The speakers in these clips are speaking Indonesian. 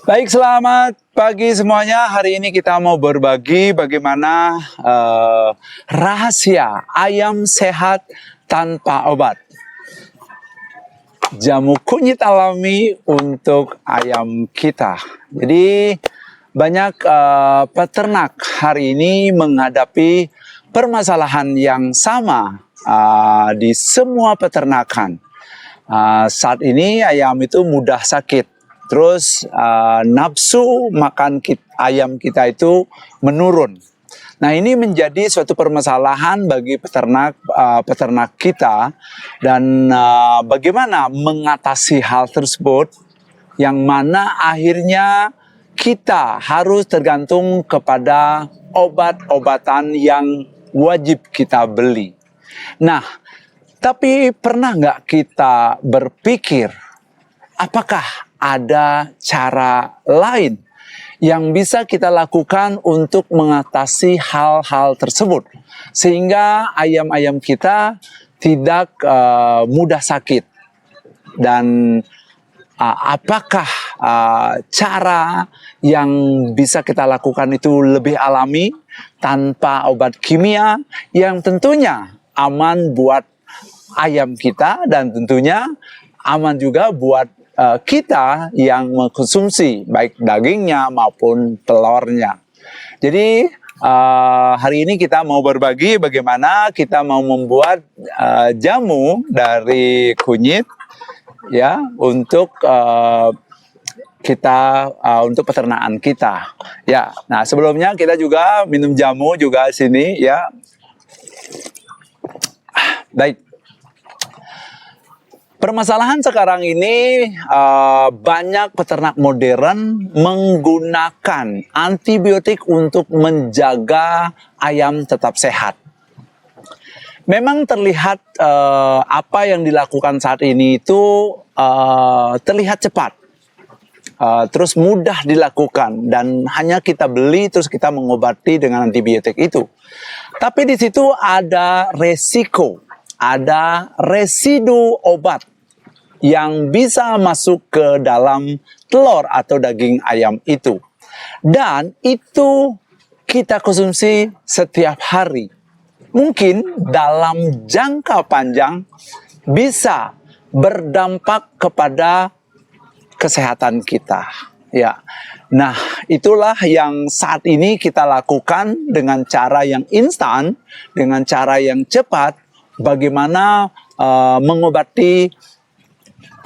Baik, selamat pagi semuanya. Hari ini kita mau berbagi bagaimana rahasia ayam sehat tanpa obat. Jamu kunyit alami untuk ayam kita. Jadi banyak peternak hari ini menghadapi permasalahan yang sama di semua peternakan. Saat ini ayam itu mudah sakit. Terus nafsu makan ayam kita itu menurun. Nah, ini menjadi suatu permasalahan bagi peternak kita, dan bagaimana mengatasi hal tersebut, yang mana akhirnya kita harus tergantung kepada obat-obatan yang wajib kita beli. Nah, tapi pernah nggak kita berpikir, apakah ada cara lain yang bisa kita lakukan untuk mengatasi hal-hal tersebut, sehingga ayam-ayam kita tidak mudah sakit? Dan apakah cara yang bisa kita lakukan itu lebih alami, tanpa obat kimia, yang tentunya aman buat ayam kita dan tentunya aman juga buat kita yang mengkonsumsi baik dagingnya maupun telurnya. Jadi hari ini kita mau berbagi bagaimana kita mau membuat jamu dari kunyit, ya, untuk untuk peternakan kita. Ya, nah sebelumnya kita juga minum jamu juga sini, ya. Baik. Permasalahan sekarang ini banyak peternak modern menggunakan antibiotik untuk menjaga ayam tetap sehat. Memang terlihat apa yang dilakukan saat ini itu terlihat cepat, terus mudah dilakukan, dan hanya kita beli terus kita mengobati dengan antibiotik itu. Tapi di situ ada resiko. Ada residu obat yang bisa masuk ke dalam telur atau daging ayam itu. Dan itu kita konsumsi setiap hari. Mungkin dalam jangka panjang bisa berdampak kepada kesehatan kita. Ya. Nah, itulah yang saat ini kita lakukan dengan cara yang instan, dengan cara yang cepat. Bagaimana mengobati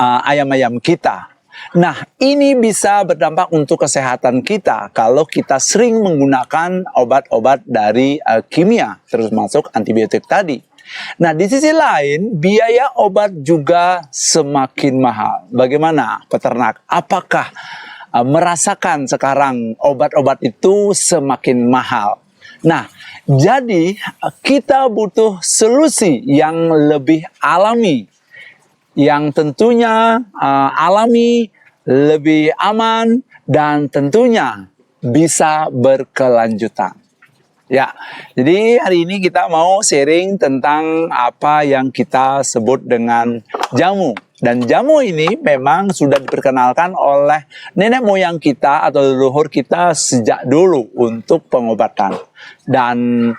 ayam-ayam kita. Nah, ini bisa berdampak untuk kesehatan kita kalau kita sering menggunakan obat-obat dari kimia, terus masuk antibiotik tadi. Nah, di sisi lain, biaya obat juga semakin mahal. Bagaimana peternak? Apakah merasakan sekarang obat-obat itu semakin mahal? Nah, jadi kita butuh solusi yang lebih alami, yang tentunya alami, lebih aman, dan tentunya bisa berkelanjutan. Ya, jadi hari ini kita mau sharing tentang apa yang kita sebut dengan jamu. Dan jamu ini memang sudah diperkenalkan oleh nenek moyang kita atau leluhur kita sejak dulu untuk pengobatan. Dan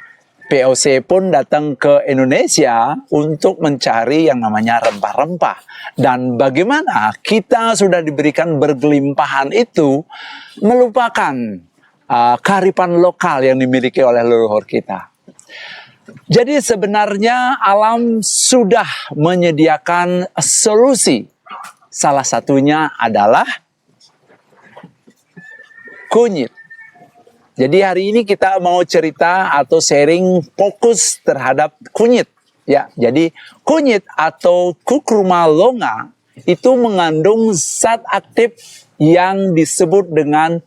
POC pun datang ke Indonesia untuk mencari yang namanya rempah-rempah. Dan bagaimana kita sudah diberikan bergelimpahan itu, melupakan kearifan lokal yang dimiliki oleh leluhur kita. Jadi sebenarnya alam sudah menyediakan solusi. Salah satunya adalah kunyit. Jadi hari ini kita mau cerita atau sharing fokus terhadap kunyit. Ya, jadi kunyit atau Curcuma longa itu mengandung zat aktif yang disebut dengan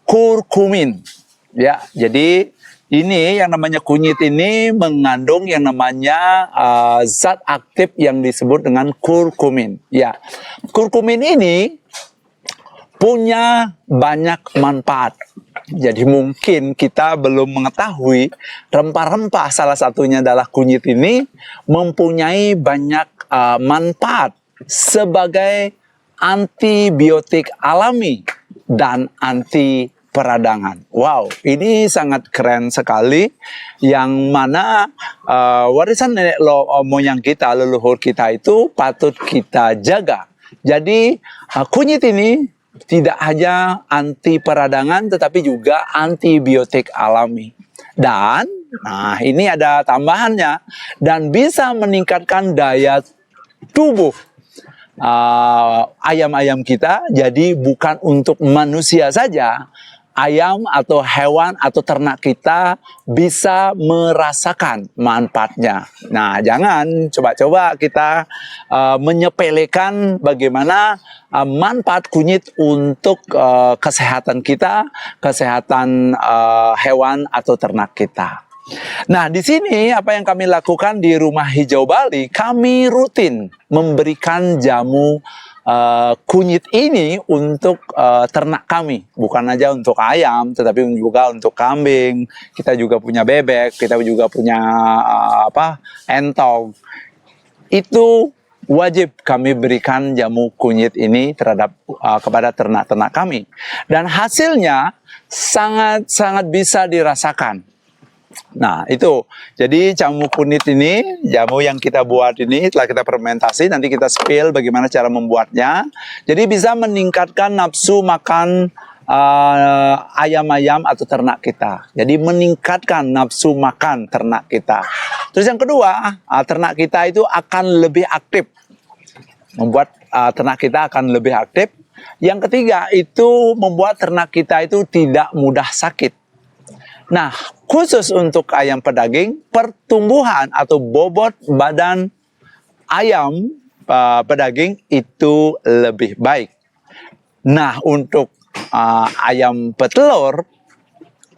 kurkumin. Ya, jadi ini yang namanya kunyit ini mengandung yang namanya zat aktif yang disebut dengan kurkumin. Ya, kurkumin ini punya banyak manfaat. Jadi mungkin kita belum mengetahui rempah-rempah, salah satunya adalah kunyit ini mempunyai banyak manfaat sebagai antibiotik alami dan anti peradangan. Wow, ini sangat keren sekali. Yang mana warisan nenek moyang kita, leluhur kita itu patut kita jaga. Jadi kunyit ini tidak hanya anti peradangan tetapi juga antibiotik alami. Dan nah ini ada tambahannya, dan bisa meningkatkan daya tubuh ayam-ayam kita. Jadi bukan untuk manusia saja, ayam atau hewan atau ternak kita bisa merasakan manfaatnya. Nah, jangan coba-coba kita menyepelekan bagaimana manfaat kunyit untuk kesehatan kita, kesehatan hewan atau ternak kita. Nah, di sini apa yang kami lakukan di Rumah Hijau Bali, kami rutin memberikan jamu kunyit ini untuk ternak kami, bukan aja untuk ayam, tetapi juga untuk kambing. Kita juga punya bebek, kita juga punya entong. Itu wajib kami berikan jamu kunyit ini terhadap kepada ternak-ternak kami, dan hasilnya sangat bisa dirasakan. Nah, itu. Jadi jamu kunyit ini, jamu yang kita buat ini telah kita fermentasi, nanti kita spill bagaimana cara membuatnya. Jadi bisa meningkatkan nafsu makan ayam-ayam atau ternak kita. Jadi meningkatkan nafsu makan ternak kita. Terus yang kedua, ternak kita itu akan lebih aktif. Membuat ternak kita akan lebih aktif. Yang ketiga itu membuat ternak kita itu tidak mudah sakit. Nah, khusus untuk ayam pedaging, pertumbuhan atau bobot badan ayam pedaging itu lebih baik. Nah, untuk ayam petelur,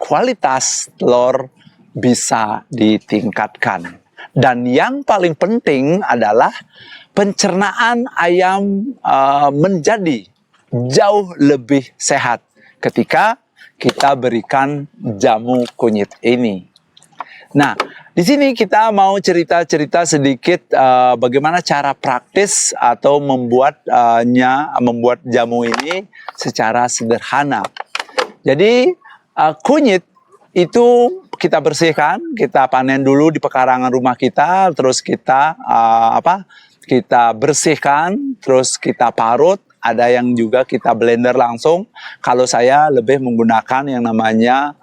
kualitas telur bisa ditingkatkan. Dan yang paling penting adalah pencernaan ayam menjadi jauh lebih sehat ketika kita berikan jamu kunyit ini. Nah, di sini kita mau cerita-cerita sedikit bagaimana cara praktis atau membuat jamu ini secara sederhana. Jadi kunyit itu kita bersihkan, kita panen dulu di pekarangan rumah kita, terus kita kita bersihkan, terus kita parut. Ada yang juga kita blender langsung. Kalau saya lebih menggunakan yang namanya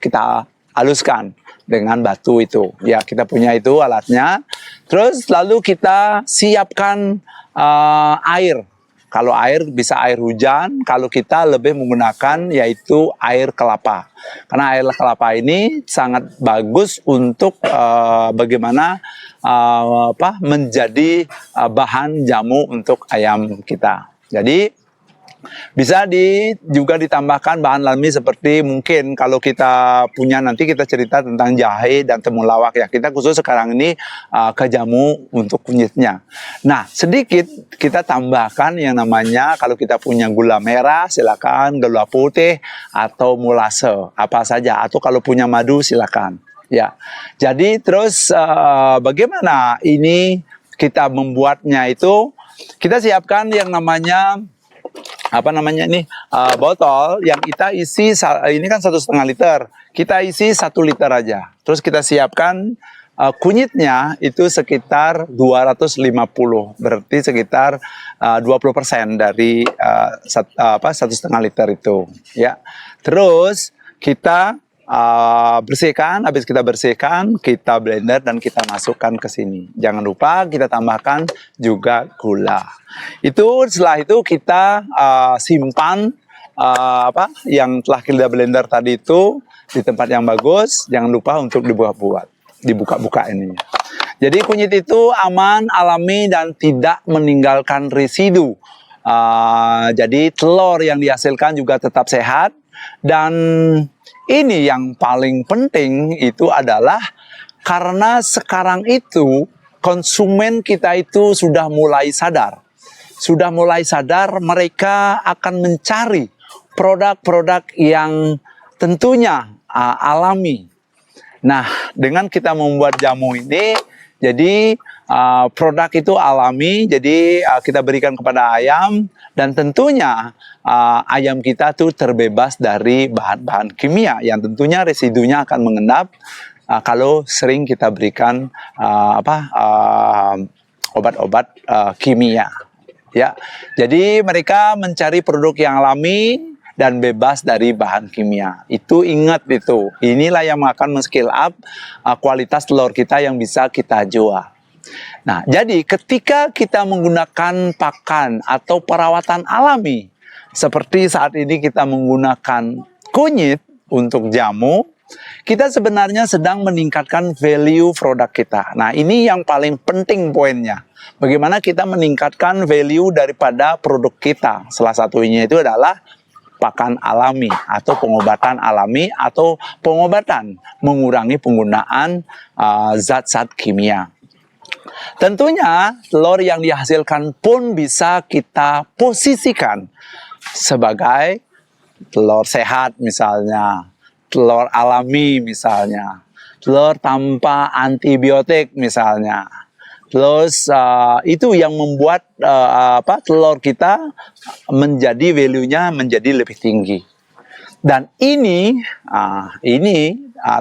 kita haluskan dengan batu itu. Ya, kita punya itu alatnya. Terus lalu kita siapkan air. Kalau air bisa air hujan, kalau kita lebih menggunakan yaitu air kelapa. Karena air kelapa ini sangat bagus untuk bagaimana menjadi bahan jamu untuk ayam kita. Jadi bisa juga ditambahkan bahan alami seperti mungkin kalau kita punya, nanti kita cerita tentang jahe dan temulawak ya. Kita khusus sekarang ini ke jamu untuk kunyitnya. Nah, sedikit kita tambahkan yang namanya, kalau kita punya gula merah silakan, gula putih atau molase apa saja, atau kalau punya madu silakan ya. Jadi terus bagaimana ini kita membuatnya itu, kita siapkan yang namanya botol yang kita isi, ini kan 1,5 liter, kita isi 1 liter aja. Terus kita siapkan kunyitnya itu sekitar 250, berarti sekitar 20% dari 1,5 liter itu ya. Terus kita bersihkan, habis kita bersihkan, kita blender dan kita masukkan ke sini. Jangan lupa kita tambahkan juga gula. Setelah itu kita simpan yang telah kita blender tadi itu di tempat yang bagus. Jangan lupa untuk dibuka-buka ininya. Jadi kunyit itu aman, alami, dan tidak meninggalkan residu. Jadi telur yang dihasilkan juga tetap sehat. Dan ini yang paling penting itu adalah karena sekarang itu konsumen kita itu sudah mulai sadar. Sudah mulai sadar, mereka akan mencari produk-produk yang tentunya alami. Nah, dengan kita membuat jamu ini, jadi produk itu alami, jadi kita berikan kepada ayam, dan tentunya ayam kita tuh terbebas dari bahan-bahan kimia yang tentunya residunya akan mengendap kalau sering kita berikan obat-obat kimia. Ya, jadi mereka mencari produk yang alami dan bebas dari bahan kimia. Itu ingat itu. Inilah yang akan men-scale up kualitas telur kita yang bisa kita jual. Nah, jadi ketika kita menggunakan pakan atau perawatan alami, seperti saat ini kita menggunakan kunyit untuk jamu, kita sebenarnya sedang meningkatkan value produk kita. Nah, ini yang paling penting poinnya. Bagaimana kita meningkatkan value daripada produk kita. Salah satunya itu adalah pakan alami atau pengobatan alami atau pengobatan mengurangi penggunaan zat-zat kimia. Tentunya telur yang dihasilkan pun bisa kita posisikan sebagai telur sehat misalnya, telur alami misalnya, telur tanpa antibiotik misalnya. Terus itu yang membuat telur kita menjadi value-nya menjadi lebih tinggi. Dan ini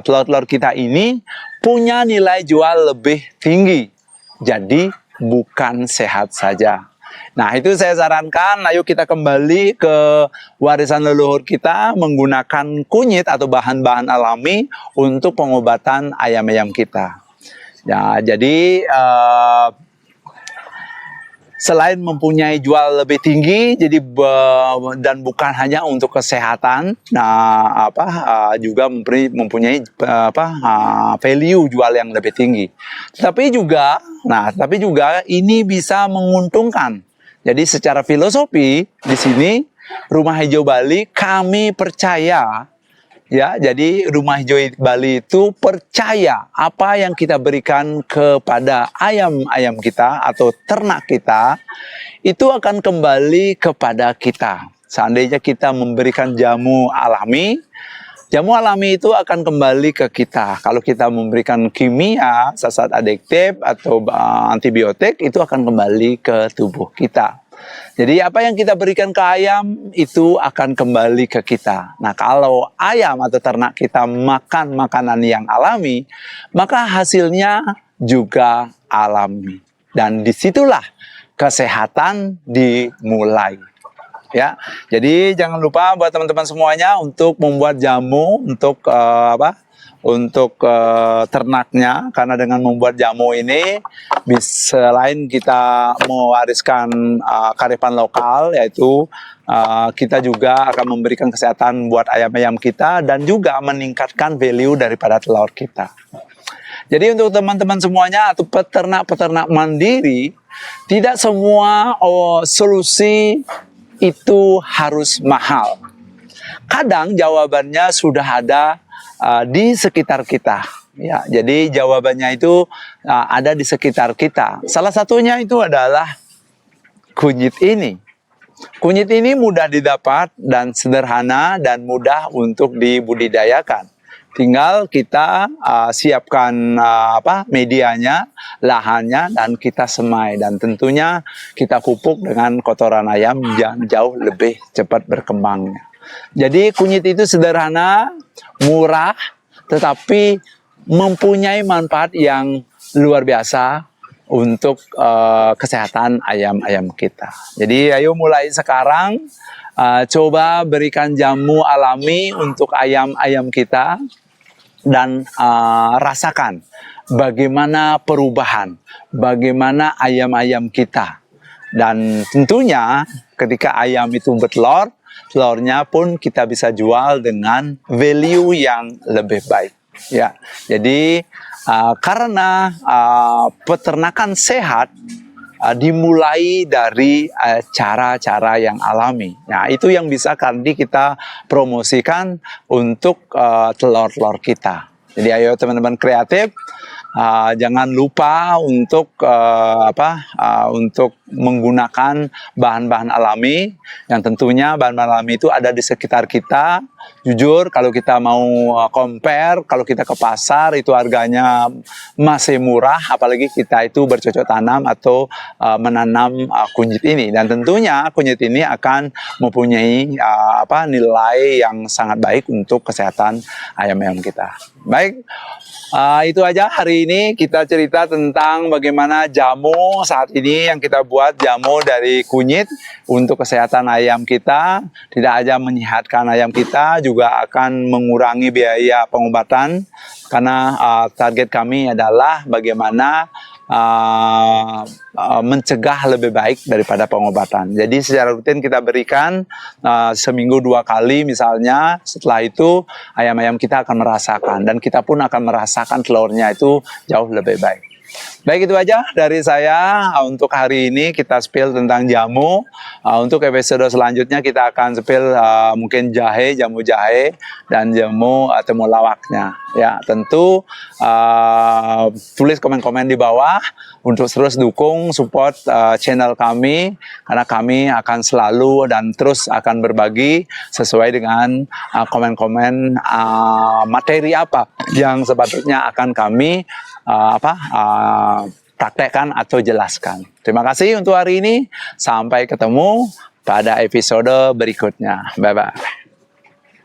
telur-telur kita ini punya nilai jual lebih tinggi. Jadi bukan sehat saja. Nah, itu saya sarankan, ayo kita kembali ke warisan leluhur kita menggunakan kunyit atau bahan-bahan alami untuk pengobatan ayam-ayam kita. Ya, jadi selain mempunyai jual lebih tinggi, jadi dan bukan hanya untuk kesehatan, juga mempunyai value jual yang lebih tinggi. Tapi juga ini bisa menguntungkan. Jadi secara filosofi di sini Rumah Hijau Bali kami percaya. Ya, jadi Rumah Hijau Bali itu percaya apa yang kita berikan kepada ayam-ayam kita atau ternak kita itu akan kembali kepada kita. Seandainya kita memberikan jamu alami itu akan kembali ke kita. Kalau kita memberikan kimia, zat adiktif atau antibiotik itu akan kembali ke tubuh kita. Jadi apa yang kita berikan ke ayam itu akan kembali ke kita. Nah, kalau ayam atau ternak kita makan makanan yang alami, maka hasilnya juga alami. Dan disitulah kesehatan dimulai. Ya, jadi jangan lupa buat teman-teman semuanya untuk membuat jamu untuk ternaknya, karena dengan membuat jamu ini selain kita mewariskan kearifan lokal, yaitu kita juga akan memberikan kesehatan buat ayam-ayam kita dan juga meningkatkan value daripada telur kita. Jadi untuk teman-teman semuanya atau peternak-peternak mandiri, tidak semua solusi itu harus mahal. Kadang jawabannya sudah ada di sekitar kita. Ya, jadi jawabannya itu ada di sekitar kita. Salah satunya itu adalah kunyit ini. Kunyit ini mudah didapat dan sederhana dan mudah untuk dibudidayakan. Tinggal kita siapkan medianya, lahannya, dan kita semai. Dan tentunya kita pupuk dengan kotoran ayam yang jauh lebih cepat berkembangnya. Jadi kunyit itu sederhana, murah, tetapi mempunyai manfaat yang luar biasa untuk kesehatan ayam-ayam kita. Jadi ayo mulai sekarang coba berikan jamu alami untuk ayam-ayam kita dan rasakan bagaimana perubahan, bagaimana ayam-ayam kita. Dan tentunya ketika ayam itu bertelur, telurnya pun kita bisa jual dengan value yang lebih baik. Ya, jadi karena peternakan sehat dimulai dari cara-cara yang alami. Nah, itu yang bisa kita promosikan untuk telur-telur kita. Jadi ayo teman-teman kreatif, jangan lupa untuk menggunakan bahan-bahan alami, yang tentunya bahan-bahan alami itu ada di sekitar kita. Jujur, kalau kita mau compare, kalau kita ke pasar itu harganya masih murah, apalagi kita itu bercocok tanam atau menanam kunyit ini. Dan tentunya kunyit ini akan mempunyai nilai yang sangat baik untuk kesehatan ayam-ayam kita. Baik, itu aja hari ini kita cerita tentang bagaimana jamu saat ini yang kita buat, jamu dari kunyit untuk kesehatan ayam kita. Tidak hanya menyehatkan ayam kita, juga akan mengurangi biaya pengobatan, karena target kami adalah bagaimana mencegah lebih baik daripada pengobatan. Jadi secara rutin kita berikan seminggu 2 kali misalnya. Setelah itu ayam-ayam kita akan merasakan, dan kita pun akan merasakan telurnya itu jauh lebih baik. Baik, itu aja dari saya untuk hari ini. Kita spill tentang jamu. Untuk episode selanjutnya kita akan spill mungkin jamu jahe dan jamu temulawaknya. Ya, tentu tulis komen-komen di bawah untuk terus dukung support channel kami, karena kami akan selalu dan terus akan berbagi sesuai dengan komen-komen materi apa yang sepatutnya akan kami praktekkan atau jelaskan. Terima kasih untuk hari ini. Sampai ketemu pada episode berikutnya. Bye-bye.